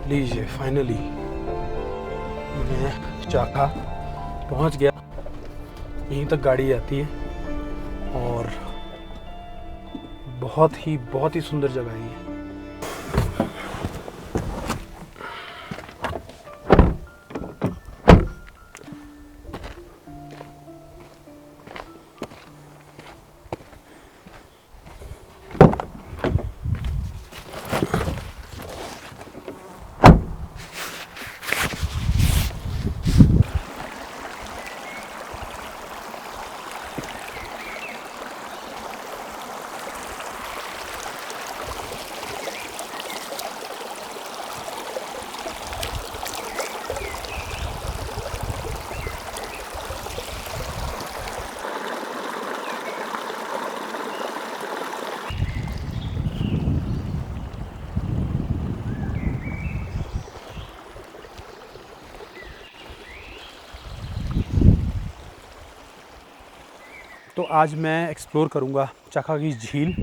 लीजिए फाइनली मैं चाका पहुंच गया। यहीं तक गाड़ी आती है और बहुत ही सुंदर जगह है ये। तो आज मैं एक्सप्लोर करूंगा चखा की झील,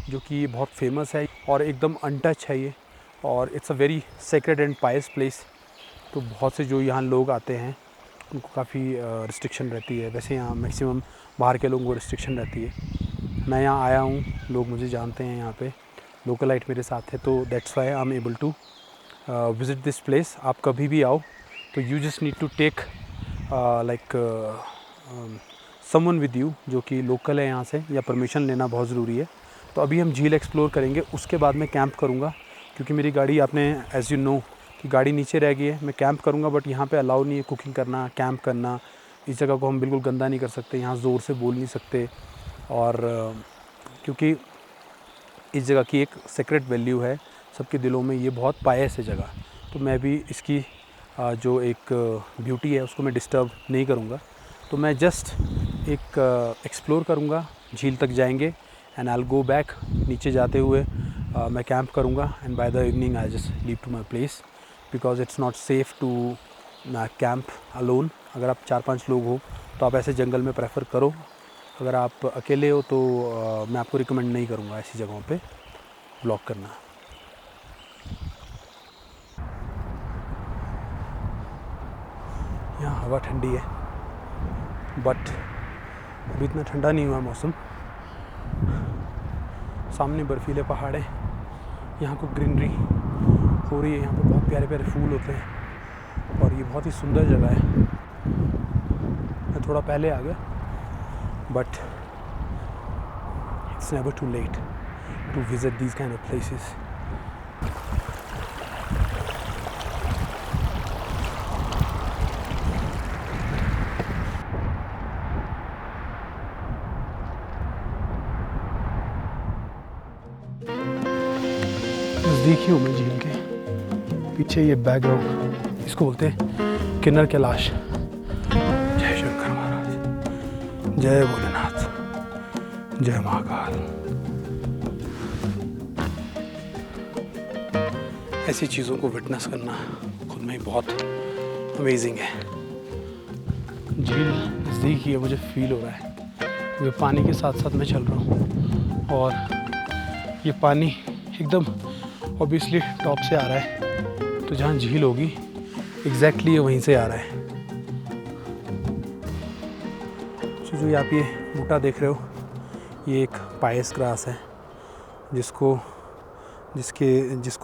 जो कि बहुत फेमस है और एकदम अनटच है ये, और it's a very sacred and Payas place. तो बहुत से जो यहाँ लोग आते हैं उनको काफ़ी रिस्ट्रिक्शन रहती है। वैसे यहाँ मैक्सिमम बाहर के लोगों को रिस्ट्रिक्शन रहती है। मैं यहाँ आया हूँ, लोग मुझे जानते हैं, यहाँ पे लोकलाइट मेरे साथ है, तो that's why I am able to visit this place. आप कभी भी आओ तो you just need to take like someone with you जो कि लोकल है यहाँ से, या परमिशन लेना बहुत ज़रूरी है। तो अभी हम झील एक्सप्लोर करेंगे, उसके बाद मैं कैंप करूँगा, क्योंकि मेरी गाड़ी, आपने एज़ यू नो कि गाड़ी नीचे रह गई है। मैं कैंप करूँगा, बट यहाँ पे अलाउ नहीं है कुकिंग करना, कैंप करना। इस जगह को हम बिल्कुल गंदा नहीं कर सकते, यहाँ ज़ोर से बोल नहीं सकते, और क्योंकि इस जगह की एक सीक्रेट वैल्यू है सबके दिलों में, ये बहुत पायस है जगह। तो मैं भी इसकी जो एक ब्यूटी है उसको मैं डिस्टर्ब नहीं करूँगा। तो मैं जस्ट एक एक्सप्लोर करूँगा, झील तक जाएंगे and I will go back. नीचे जाते हुए मैं कैंप करूँगा and by the evening I just leave to my place, because it's not safe to camp alone. अगर आप 4-5 लोग हो तो आप ऐसे जंगल में प्रेफर करो। अगर आप अकेले हो तो मैं आपको रिकमेंड नहीं करूँगा ऐसी जगहों पे ब्लॉग करना। यहाँ हवा ठंडी है, बट अभी इतना ठंडा नहीं हुआ मौसम। सामने बर्फीले पहाड़ हैं, यहाँ को ग्रीनरी हो रही है, यहाँ पे बहुत प्यारे प्यारे फूल होते हैं और ये बहुत ही सुंदर जगह है। मैं थोड़ा पहले आ गया, but it's never too late to visit these kind of places. नज़दीक ही हूँ मैं झील के। पीछे ये बैकग्राउंड, इसको बोलते हैं किन्नर कैलाश। जय शंकर महाराज, जय भोलेनाथ, जय महाकाल। ऐसी चीज़ों को विटनेस करना खुद में ही बहुत अमेजिंग है। झील नज़दीक ही है, मुझे फील हो रहा है, क्योंकि पानी के साथ साथ मैं चल रहा हूँ और ये पानी एकदम ऑब्वियसली टॉप से आ रहा है। तो जहाँ झील होगी एग्जैक्टली ये वहीं से आ रहा है। तो जो आप ये बूटा देख रहे हो, ये एक पायस ग्रास है, जिसको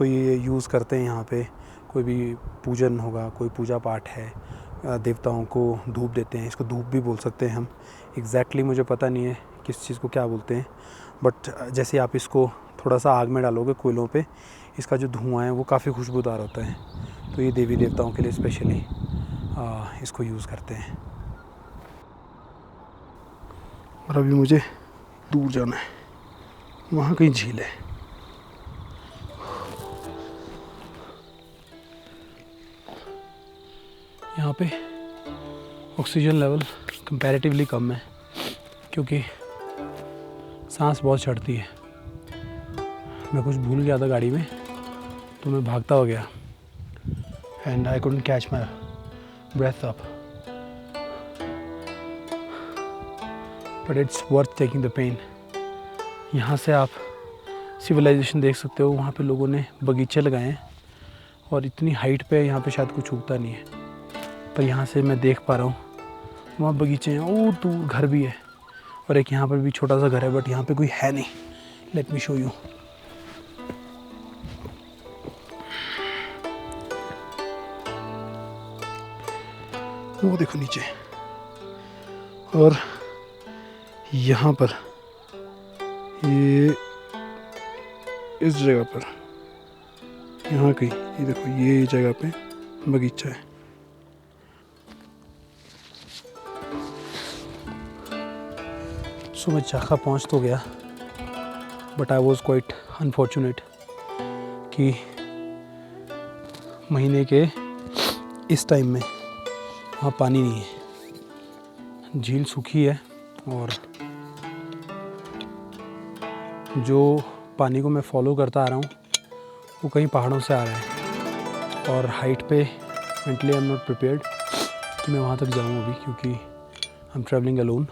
ये यूज़ करते हैं यहाँ पे। कोई भी पूजन होगा, कोई पूजा पाठ है, देवताओं को धूप देते हैं। इसको धूप भी बोल सकते हैं हम। एग्जैक्टली मुझे पता नहीं है किस चीज़ को क्या बोलते हैं, बट जैसे आप इसको थोड़ा सा आग में डालोगे कोयलों पे, इसका जो धुआं है वो काफ़ी खुशबूदार होता है। तो ये देवी देवताओं के लिए स्पेशली इसको यूज़ करते हैं। और अभी मुझे दूर जाना है, वहाँ कहीं झील है। यहाँ पे ऑक्सीजन लेवल कंपैरेटिवली कम है, क्योंकि सांस बहुत चढ़ती है। मैं कुछ भूल गया था गाड़ी में, तो मैं भागता हो गया and I couldn't catch my breath up, but it's worth taking the pain. यहाँ से आप सिविलाइजेशन देख सकते हो, वहाँ पे लोगों ने बगीचे लगाए हैं और इतनी हाइट पे यहाँ पे शायद कुछ उगता नहीं है, पर यहाँ से मैं देख पा रहा हूँ वहाँ बगीचे हैं और दूर घर भी है, और एक यहाँ पर भी छोटा सा घर है, बट यहाँ पे कोई है नहीं। Let me show you. वो देखो नीचे, और यहाँ पर ये इस जगह पर, यहाँ कहीं ये देखो, ये जगह पे बगीचा है। सो मैं चाखा पहुँच तो गया, but I was quite unfortunate कि महीने के इस टाइम में वहाँ पानी नहीं है, झील सूखी है, और जो पानी को मैं फॉलो करता आ रहा हूँ वो कहीं पहाड़ों से आ रहा है, और हाइट पे mentally I am not prepared कि मैं वहाँ तक जाऊँ अभी, क्योंकि I am travelling alone.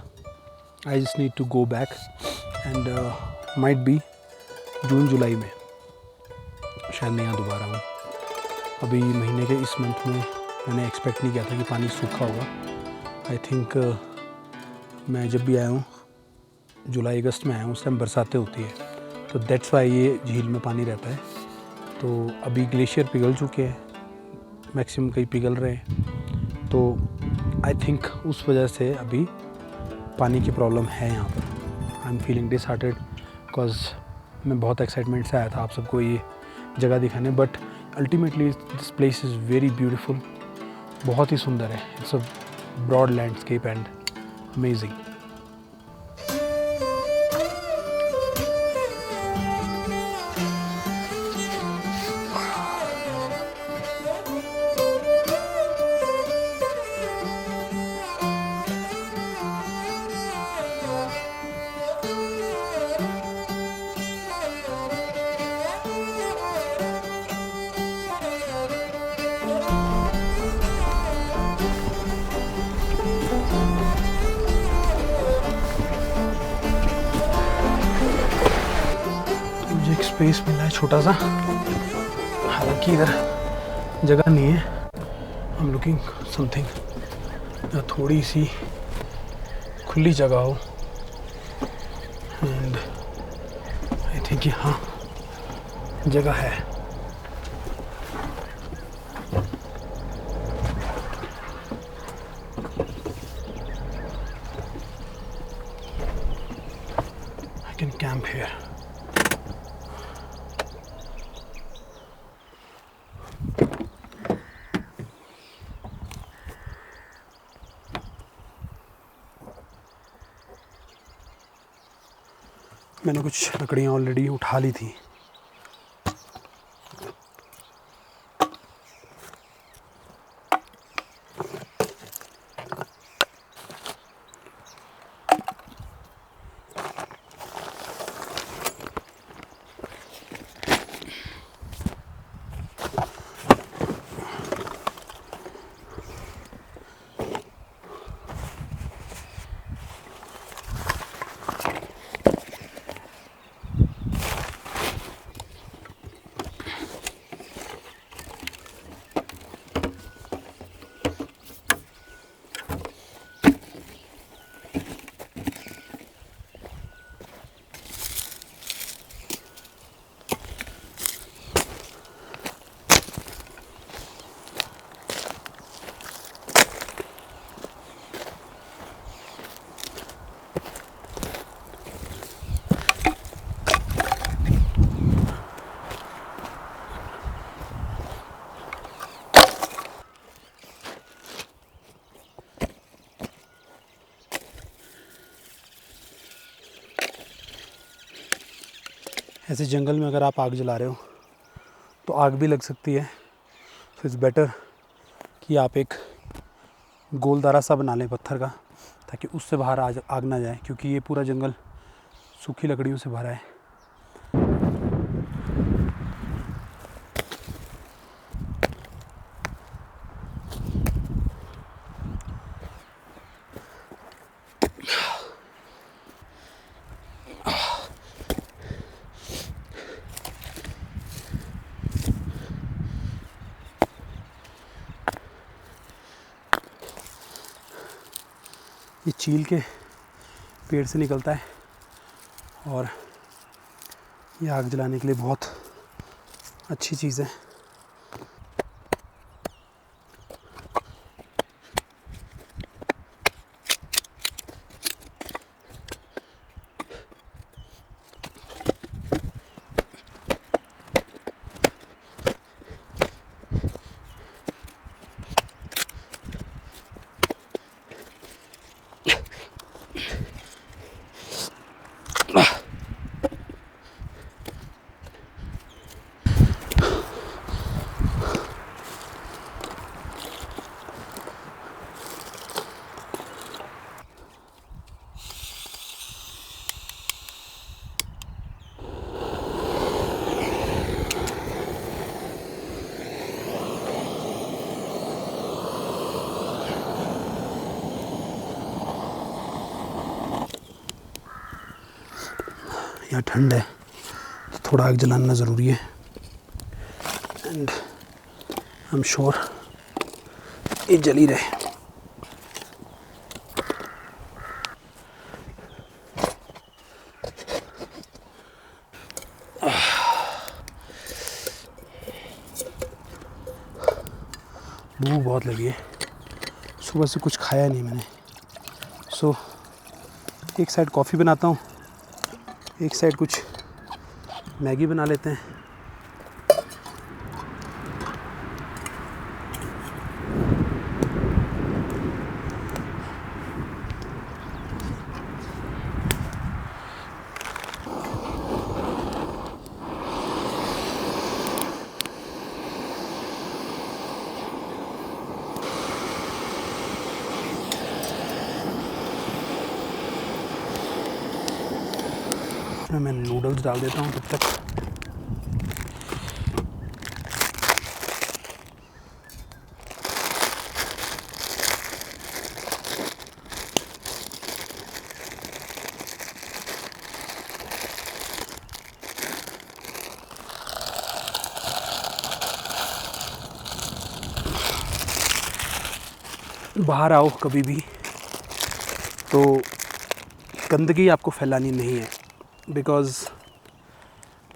I just need to go back and might be June July में शायद मैं यहाँ दोबारा हूँ। अभी महीने के इस मंथ में मैंने एक्सपेक्ट नहीं किया था कि पानी सूखा होगा। आई थिंक मैं जब भी आया हूँ जुलाई अगस्त में आया हूँ, उस टाइम बरसातें होती है, तो दैट्स वाई ये झील में पानी रहता है। तो अभी ग्लेशियर पिघल चुके हैं, मैक्सिमम कई पिघल रहे हैं, तो आई थिंक उस वजह से अभी पानी की प्रॉब्लम है यहाँ पर। I am feeling disheartened because मैं बहुत एक्साइटमेंट से आया था आप सबको ये जगह दिखाने, but ultimately this place is very beautiful, बहुत ही सुंदर है। It's a broad landscape and amazing. Space मिला है छोटा सा, हालांकि इधर जगह नहीं है। आई एम लुकिंग समथिंग थोड़ी सी खुली जगह हो, एंड आई थिंक हाँ जगह है। I can camp here. मैंने कुछ लकड़ियाँ ऑलरेडी उठा ली थी। ऐसे जंगल में अगर आप आग जला रहे हो तो आग भी लग सकती है, तो इट्स बेटर कि आप एक गोलदारा सा बना लें पत्थर का, ताकि उससे बाहर आग ना जाए, क्योंकि ये पूरा जंगल सूखी लकड़ियों से भरा है। ये चील के पेड़ से निकलता है और ये आग जलाने के लिए बहुत अच्छी चीज़ है। यहाँ ठंड है तो थोड़ा आग जलाना ज़रूरी है एंड आई एम श्योर ये जल ही रहे। भूख बहुत लगी है, सुबह से कुछ खाया नहीं मैंने। सो एक साइड कॉफ़ी बनाता हूँ, एक साइड कुछ मैगी बना लेते हैं। मैं नूडल्स डाल देता हूँ तब तक। बाहर आओ कभी भी तो गंदगी आपको फैलानी नहीं है, बिकॉज़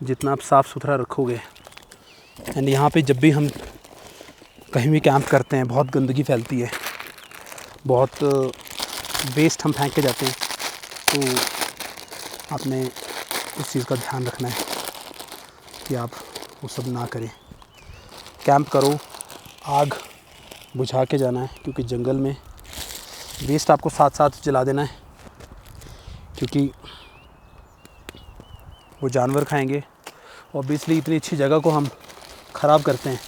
जितना आप साफ़ सुथरा रखोगे। एंड यहाँ पे जब भी हम कहीं भी कैंप करते हैं बहुत गंदगी फैलती है, बहुत वेस्ट हम फेंक के जाते हैं। तो आपने उस चीज़ का ध्यान रखना है कि आप वो सब ना करें। कैंप करो, आग बुझा के जाना है, क्योंकि जंगल में वेस्ट आपको साथ साथ जला देना है, क्योंकि वो जानवर खाएंगे। ऑब्वियसली इतनी अच्छी जगह को हम ख़राब करते हैं।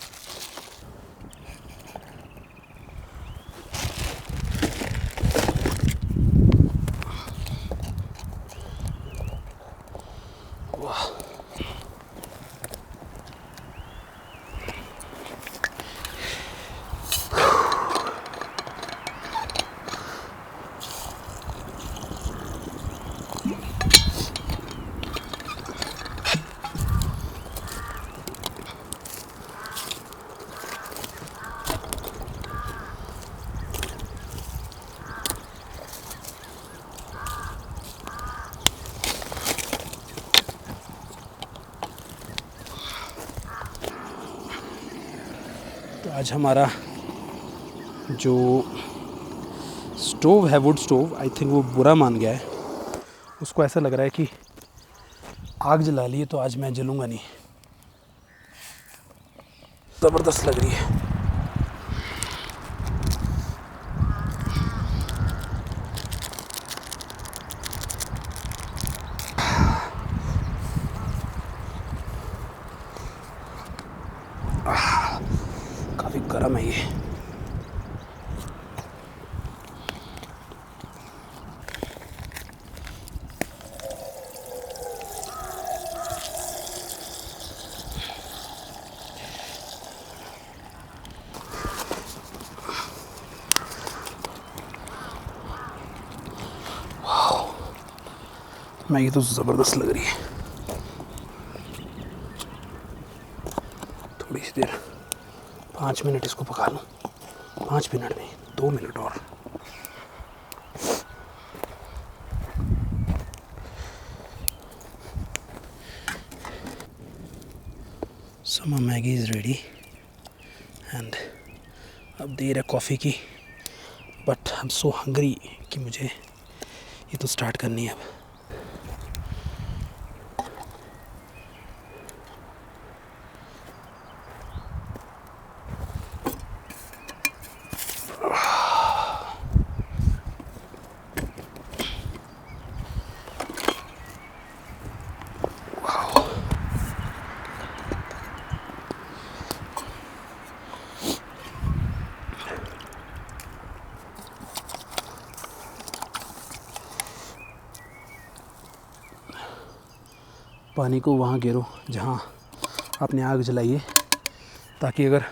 तो आज हमारा जो स्टोव है, वुड स्टोव, आई थिंक वो बुरा मान गया है। उसको ऐसा लग रहा है कि आग जला ली है तो आज मैं जलूँगा नहीं। ज़बरदस्त लग रही है। काफ़ी गर्म है ये। मैगी तो ज़बरदस्त लग रही है। थोड़ी सी देर 5 मिनट इसको पका लूँ। 5 मिनट नहीं, 2 मिनट और। So my Maggie is ready and अब देर है कॉफ़ी की, but I am so hungry कि मुझे ये तो स्टार्ट करनी है अब। पानी को वहाँ गिरो जहाँ आपने आग जलाई है, ताकि अगर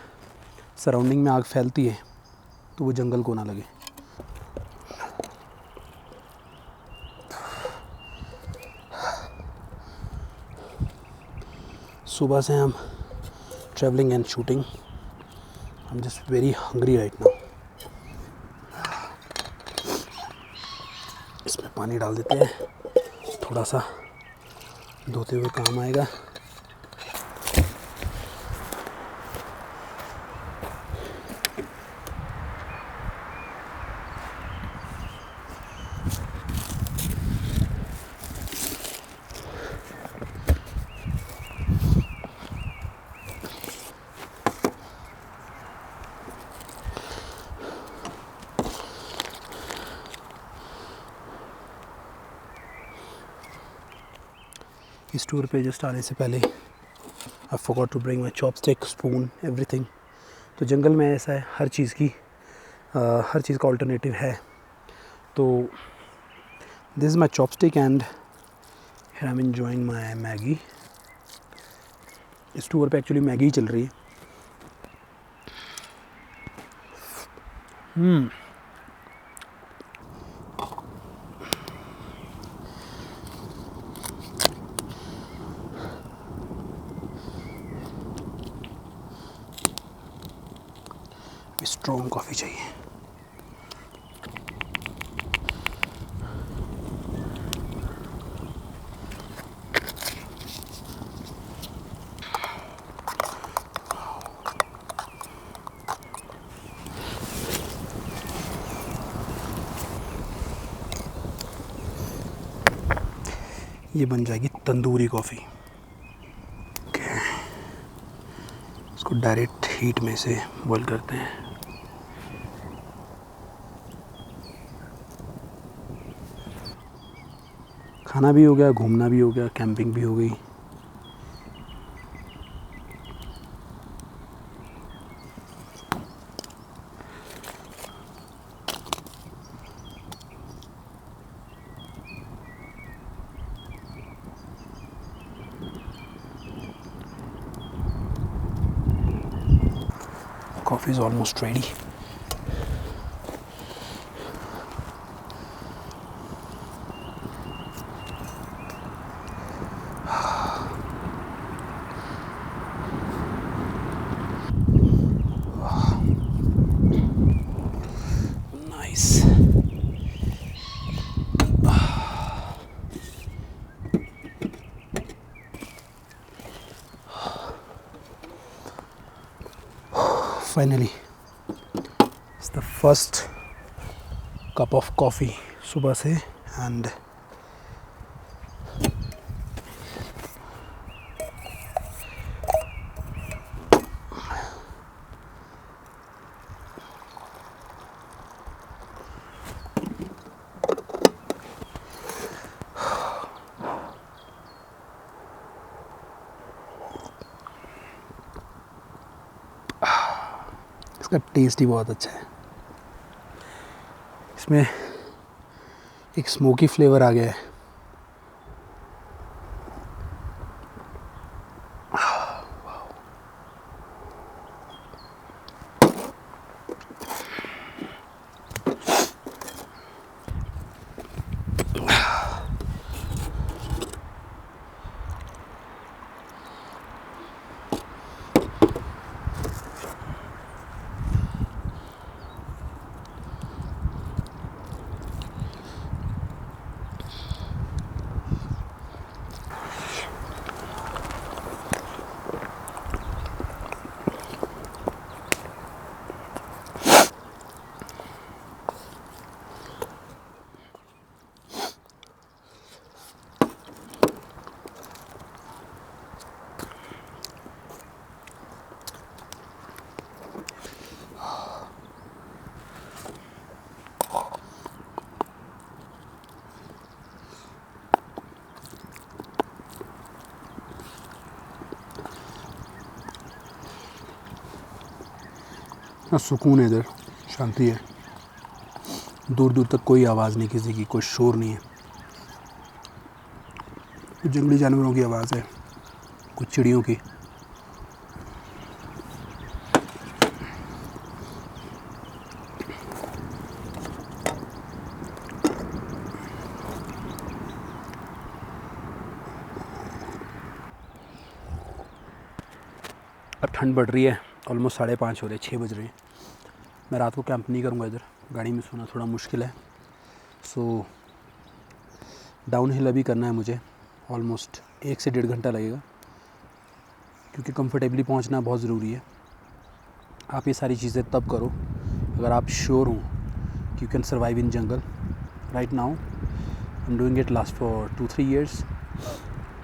सराउंडिंग में आग फैलती है तो वो जंगल को ना लगे। सुबह से हम travelling and shooting, I am just very hungry right now. इसमें पानी डाल देते हैं, थोड़ा सा धोते हुए काम आएगा। इस टूर पे जस्ट आने से पहले I forgot to bring my chopstick, spoon, everything. तो जंगल में ऐसा है, हर चीज़ का ऑल्टरनेटिव है। तो this is my chopstick and I am enjoying my Maggi. इस टूर पे एक्चुअली मैगी चल रही है। स्ट्रॉन्ग कॉफ़ी चाहिए। ये बन जाएगी तंदूरी कॉफ़ी। इसको डायरेक्ट हीट में से बॉईल करते हैं। खाना भी हो गया, घूमना भी हो गया, कैंपिंग भी हो गई। Coffee is almost ready. Nice. Finally, it's the first cup of coffee सुबह से and इसका टेस्ट ही बहुत अच्छा है। इसमें एक स्मोकी फ्लेवर आ गया है। इतना सुकून है इधर, शांति है, दूर दूर तक कोई आवाज़ नहीं, किसी की कोई शोर नहीं है। जंगली जानवरों की आवाज़ है, कुछ चिड़ियों की। अब ठंड बढ़ रही है, ऑलमोस्ट 5:30 हो रहे, 6 बज रहे हैं। मैं रात को कैंप नहीं करूँगा इधर, गाड़ी में सोना थोड़ा मुश्किल है। सो डाउन हिल अभी करना है मुझे, ऑलमोस्ट 1 से 1.5 घंटा लगेगा, क्योंकि कंफर्टेबली पहुंचना बहुत ज़रूरी है। आप ये सारी चीज़ें तब करो अगर आप श्योर हो कि you can survive in jungle. Right now I am doing it last for 2-3 years।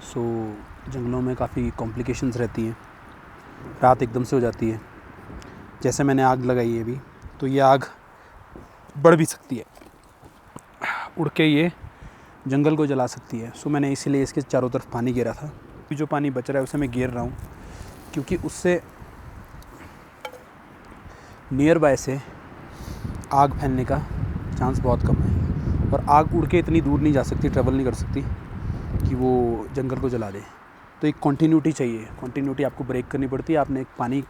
सो जंगलों में काफ़ी कॉम्प्लिकेशंस रहती हैं, रात एकदम से हो जाती है। जैसे मैंने आग लगाई है अभी, तो ये आग बढ़ भी सकती है, उड़ के ये जंगल को जला सकती है। सो मैंने इसीलिए इसके चारों तरफ पानी गिरा था। अभी जो पानी बच रहा है उसे मैं घेर रहा हूँ, क्योंकि उससे नियर बाय से आग फैलने का चांस बहुत कम है, और आग उड़ के इतनी दूर नहीं जा सकती, ट्रैवल नहीं कर सकती कि वो जंगल को जला दे। तो एक कॉन्टीन्यूटी चाहिए, कॉन्टीन्यूटी आपको ब्रेक करनी पड़ती है। आपने एक पानी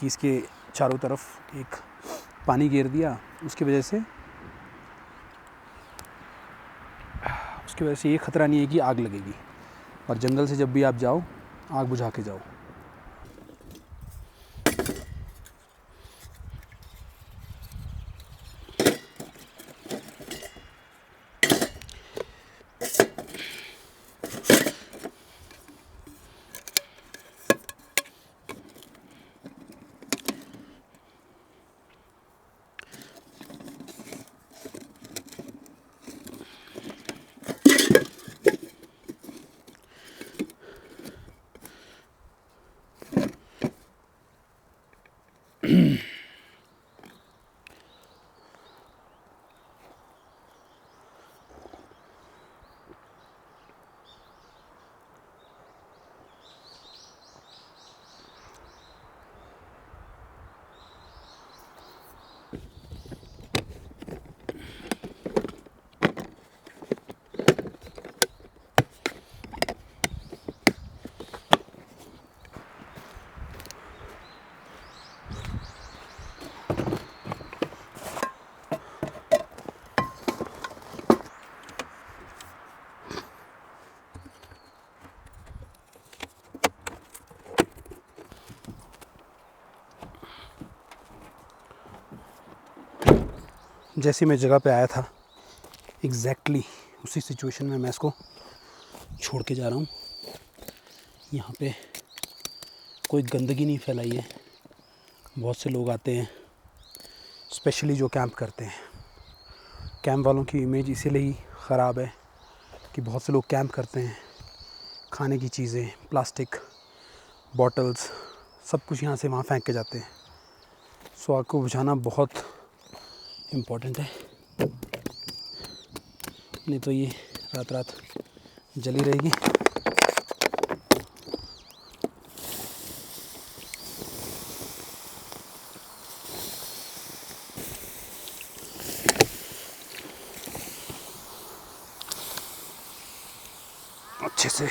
की इसके चारों तरफ एक पानी घेर दिया, उसकी वजह से ये ख़तरा नहीं है कि आग लगेगी। और जंगल से जब भी आप जाओ, आग बुझा के जाओ। जैसे मैं जगह पे आया था, एग्जैक्टली उसी सिचुएशन में मैं इसको छोड़ के जा रहा हूँ। यहाँ पे कोई गंदगी नहीं फैलाई है। बहुत से लोग आते हैं, स्पेशली जो कैंप करते हैं। कैंप वालों की इमेज इसीलिए ही ख़राब है कि बहुत से लोग कैंप करते हैं, खाने की चीज़ें, प्लास्टिक बॉटल्स, सब कुछ यहाँ से वहाँ फेंक के जाते हैं। सो आग को बुझाना बहुत इम्पोर्टेंट है, नहीं तो ये रात रात जली रहेगी। अच्छे से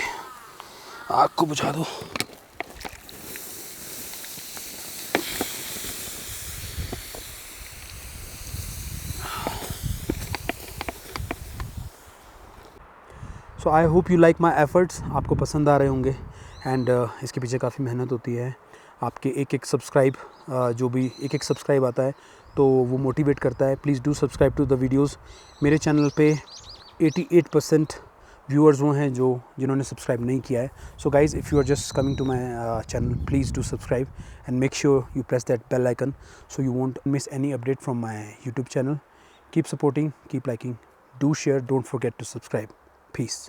आग को बुझा दो। So I hope you like my efforts. आपको पसंद आ रहे होंगे। एंड इसके पीछे काफ़ी मेहनत होती है। आपके एक सब्सक्राइब, जो भी एक सब्सक्राइब आता है तो वो मोटिवेट करता है। Please do subscribe to the videos. मेरे चैनल पे 88% व्यूअर्स वो हैं जिन्होंने सब्सक्राइब नहीं किया है। So guys, if you are just coming to my channel, please do subscribe and make sure you press that bell icon so you won't miss any update from my YouTube channel. Keep supporting, keep liking, do share, don't forget to subscribe. Peace.